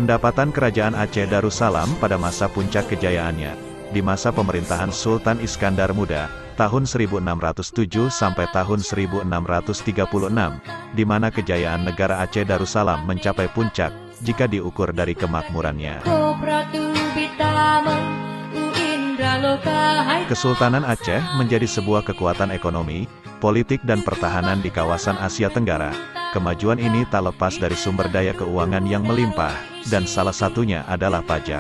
Pendapatan Kerajaan Aceh Darussalam pada masa puncak kejayaannya, di masa pemerintahan Sultan Iskandar Muda, tahun 1607 sampai tahun 1636, di mana kejayaan negara Aceh Darussalam mencapai puncak, jika diukur dari kemakmurannya. Kesultanan Aceh menjadi sebuah kekuatan ekonomi, politik dan pertahanan di kawasan Asia Tenggara. Kemajuan ini tak lepas dari sumber daya keuangan yang melimpah, dan salah satunya adalah pajak.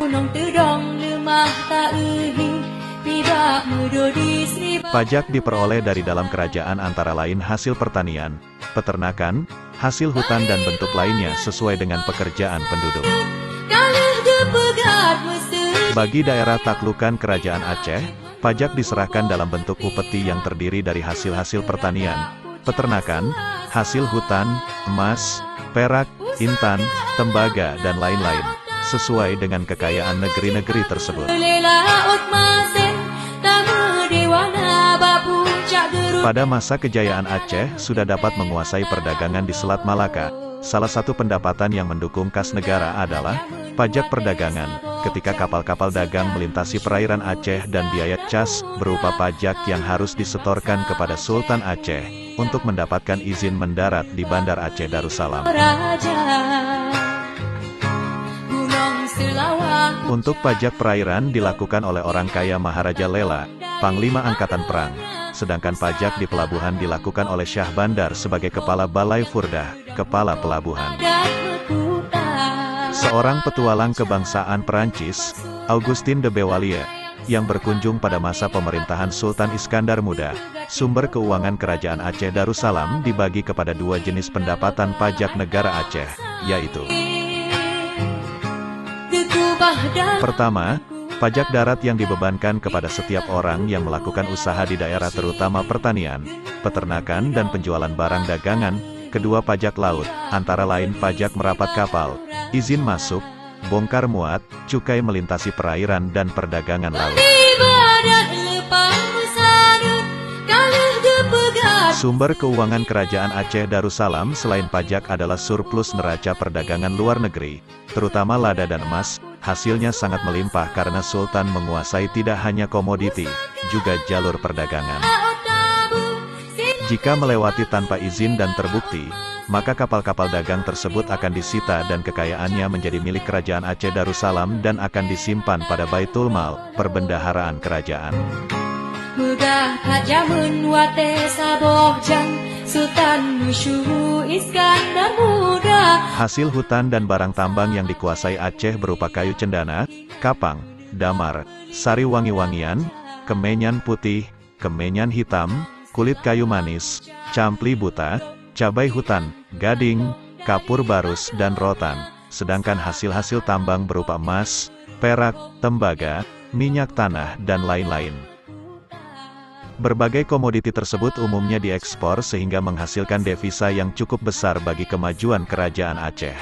Pajak diperoleh dari dalam kerajaan antara lain hasil pertanian, peternakan, hasil hutan dan bentuk lainnya sesuai dengan pekerjaan penduduk. Bagi daerah taklukan Kerajaan Aceh, pajak diserahkan dalam bentuk upeti yang terdiri dari hasil-hasil pertanian, peternakan, hasil hutan, emas, perak, intan, tembaga dan lain-lain, sesuai dengan kekayaan negeri-negeri tersebut. Pada masa kejayaan Aceh sudah dapat menguasai perdagangan di Selat Malaka. Salah satu pendapatan yang mendukung kas negara adalah pajak perdagangan, ketika kapal-kapal dagang melintasi perairan Aceh dan biaya cas berupa pajak yang harus disetorkan kepada Sultan Aceh untuk mendapatkan izin mendarat di Bandar Aceh Darussalam. Untuk pajak perairan dilakukan oleh orang kaya Maharaja Lela, Panglima Angkatan Perang, sedangkan pajak di pelabuhan dilakukan oleh Syah Bandar sebagai Kepala Balai Furdah, Kepala Pelabuhan. Seorang petualang kebangsaan Perancis, Augustin de Beaulieu, yang berkunjung pada masa pemerintahan Sultan Iskandar Muda, sumber keuangan Kerajaan Aceh Darussalam dibagi kepada dua jenis pendapatan pajak negara Aceh, yaitu: pertama, pajak darat yang dibebankan kepada setiap orang yang melakukan usaha di daerah terutama pertanian, peternakan dan penjualan barang dagangan. Kedua, pajak laut, antara lain pajak merapat kapal, izin masuk, bongkar muat, cukai melintasi perairan dan perdagangan laut. Sumber keuangan Kerajaan Aceh Darussalam selain pajak adalah surplus neraca perdagangan luar negeri, terutama lada dan emas. Hasilnya sangat melimpah karena Sultan menguasai tidak hanya komoditi, juga jalur perdagangan. Jika melewati tanpa izin dan terbukti, maka kapal-kapal dagang tersebut akan disita dan kekayaannya menjadi milik Kerajaan Aceh Darussalam dan akan disimpan pada Baitul Mal, perbendaharaan kerajaan. Hasil hutan dan barang tambang yang dikuasai Aceh berupa kayu cendana, kapang, damar, sari wangi-wangian, kemenyan putih, kemenyan hitam, kulit kayu manis, campli buta, cabai hutan, gading, kapur barus dan rotan. Sedangkan hasil-hasil tambang berupa emas, perak, tembaga, minyak tanah dan lain-lain. Berbagai komoditi tersebut umumnya diekspor sehingga menghasilkan devisa yang cukup besar bagi kemajuan Kerajaan Aceh.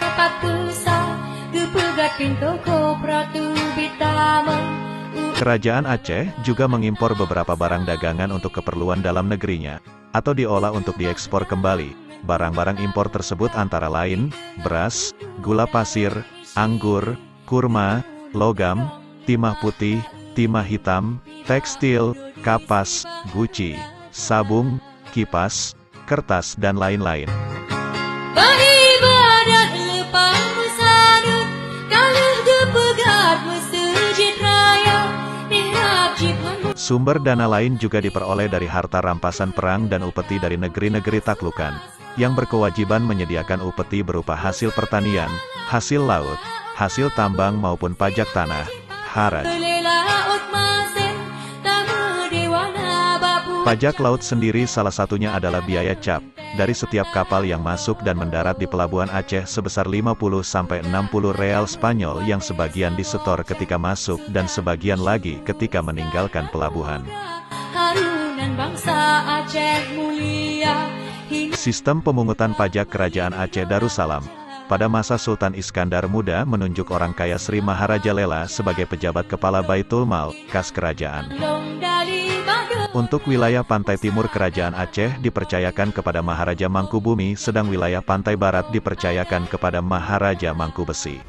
Kerajaan Aceh juga mengimpor beberapa barang dagangan untuk keperluan dalam negerinya, atau diolah untuk diekspor kembali. Barang-barang impor tersebut antara lain, beras, gula pasir, anggur, kurma, logam, timah putih, timah hitam, tekstil, kapas, guci, sabung, kipas, kertas dan lain-lain. Sumber dana lain juga diperoleh dari harta rampasan perang dan upeti dari negeri-negeri taklukan, yang berkewajiban menyediakan upeti berupa hasil pertanian, hasil laut, hasil tambang maupun pajak tanah, haraj. Pajak laut sendiri salah satunya adalah biaya cap, dari setiap kapal yang masuk dan mendarat di Pelabuhan Aceh sebesar 50-60 real Spanyol yang sebagian disetor ketika masuk dan sebagian lagi ketika meninggalkan pelabuhan. Sistem pemungutan pajak Kerajaan Aceh Darussalam pada masa Sultan Iskandar Muda menunjuk orang kaya Sri Maharaja Lela sebagai pejabat kepala Baitul Mal, kas kerajaan. Untuk wilayah pantai timur Kerajaan Aceh dipercayakan kepada Maharaja Mangkubumi, sedang wilayah pantai barat dipercayakan kepada Maharaja Mangkubesi.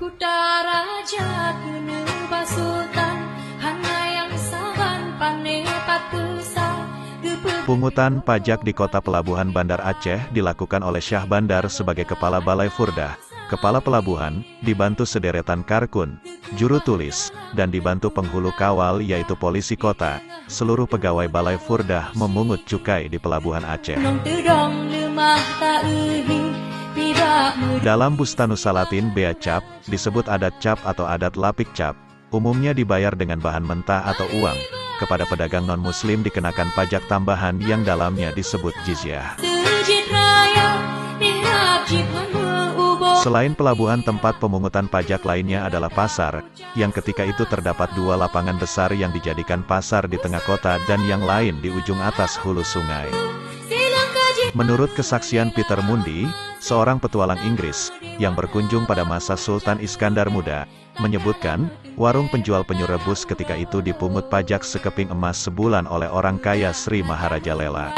Pungutan pajak di Kota Pelabuhan Bandar Aceh dilakukan oleh Syah Bandar sebagai Kepala Balai Furdah, Kepala Pelabuhan, dibantu sederetan Karkun, Juru Tulis, dan dibantu penghulu kawal yaitu Polisi Kota. Seluruh pegawai Balai Furdah memungut cukai di Pelabuhan Aceh. Dalam Bustanusalatin Bea Cap, disebut adat cap atau adat lapik cap, umumnya dibayar dengan bahan mentah atau uang. Kepada pedagang non-muslim dikenakan pajak tambahan yang dalamnya disebut jizyah. Selain pelabuhan, tempat pemungutan pajak lainnya adalah pasar, yang ketika itu terdapat 2 lapangan besar yang dijadikan pasar di tengah kota dan yang lain di ujung atas hulu sungai. Menurut kesaksian Peter Mundi, seorang petualang Inggris, yang berkunjung pada masa Sultan Iskandar Muda, menyebutkan, warung penjual penyu rebus ketika itu dipungut pajak sekeping emas sebulan oleh orang kaya Sri Maharaja Lela.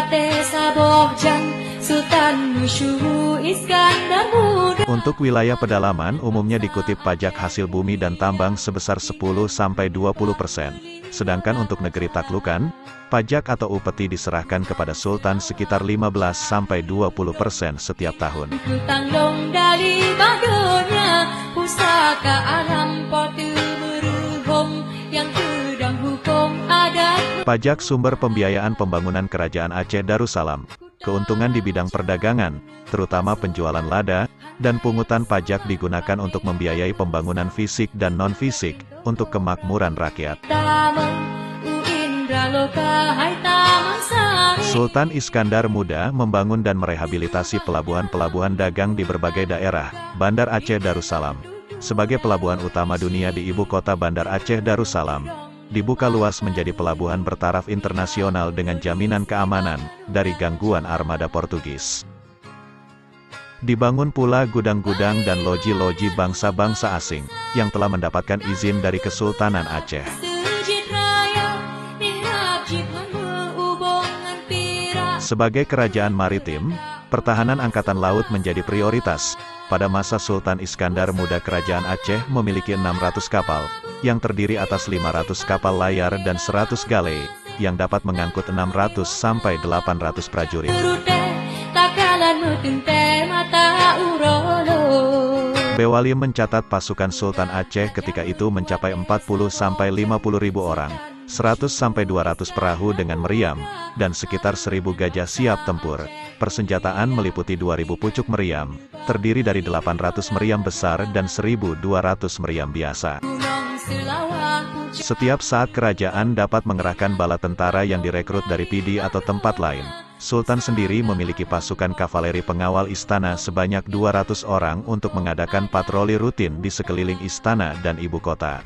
Untuk wilayah pedalaman umumnya dikutip pajak hasil bumi dan tambang sebesar 10-20%. Sedangkan untuk negeri taklukan, pajak atau upeti diserahkan kepada Sultan sekitar 15-20% setiap tahun. Pajak sumber pembiayaan pembangunan Kerajaan Aceh Darussalam. Keuntungan di bidang perdagangan, terutama penjualan lada, dan pungutan pajak digunakan untuk membiayai pembangunan fisik dan non-fisik, untuk kemakmuran rakyat. Sultan Iskandar Muda membangun dan merehabilitasi pelabuhan-pelabuhan dagang di berbagai daerah, Bandar Aceh Darussalam. Sebagai pelabuhan utama dunia di ibu kota Bandar Aceh Darussalam, dibuka luas menjadi pelabuhan bertaraf internasional dengan jaminan keamanan dari gangguan armada Portugis. Dibangun pula gudang-gudang dan loji-loji bangsa-bangsa asing, yang telah mendapatkan izin dari Kesultanan Aceh. Sebagai kerajaan maritim, pertahanan angkatan laut menjadi prioritas. Pada masa Sultan Iskandar Muda, Kerajaan Aceh memiliki 600 kapal, yang terdiri atas 500 kapal layar dan 100 gale, yang dapat mengangkut 600-800 prajurit. Bewali mencatat pasukan Sultan Aceh ketika itu mencapai 40-50 ribu orang, 100-200 perahu dengan meriam, dan sekitar 1000 gajah siap tempur. Persenjataan meliputi 2000 pucuk meriam, terdiri dari 800 meriam besar dan 1200 meriam biasa. Setiap saat kerajaan dapat mengerahkan bala tentara yang direkrut dari Pidi atau tempat lain. Sultan sendiri memiliki pasukan kavaleri pengawal istana sebanyak 200 orang untuk mengadakan patroli rutin di sekeliling istana dan ibu kota.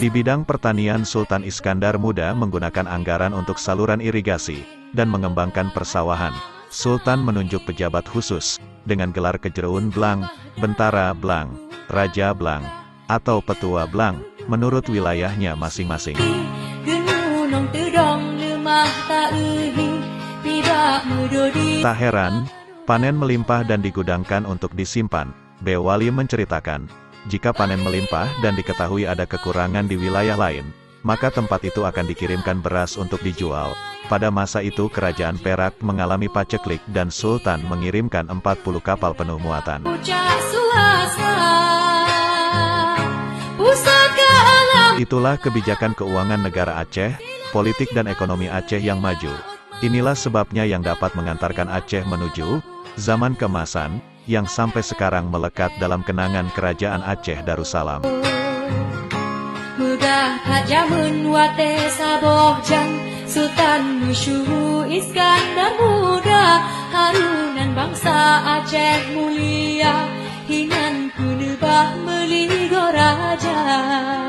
Di bidang pertanian, Sultan Iskandar Muda menggunakan anggaran untuk saluran irigasi dan mengembangkan persawahan. Sultan menunjuk pejabat khusus dengan gelar Kejereun Blang, Bentara Blang, Raja Blang, atau Petua Blang, menurut wilayahnya masing-masing. Tak heran, panen melimpah dan digudangkan untuk disimpan. Bewali menceritakan, jika panen melimpah dan diketahui ada kekurangan di wilayah lain, maka tempat itu akan dikirimkan beras untuk dijual. Pada masa itu Kerajaan Perak mengalami paceklik dan Sultan mengirimkan 40 kapal penuh muatan. Itulah kebijakan keuangan negara Aceh, politik dan ekonomi Aceh yang maju. Inilah sebabnya yang dapat mengantarkan Aceh menuju zaman keemasan, yang sampai sekarang melekat dalam kenangan Kerajaan Aceh Darussalam. Sultan Musyuh Iskandar Muda, harunan bangsa Aceh mulia, hinan ku lebah meligo raja.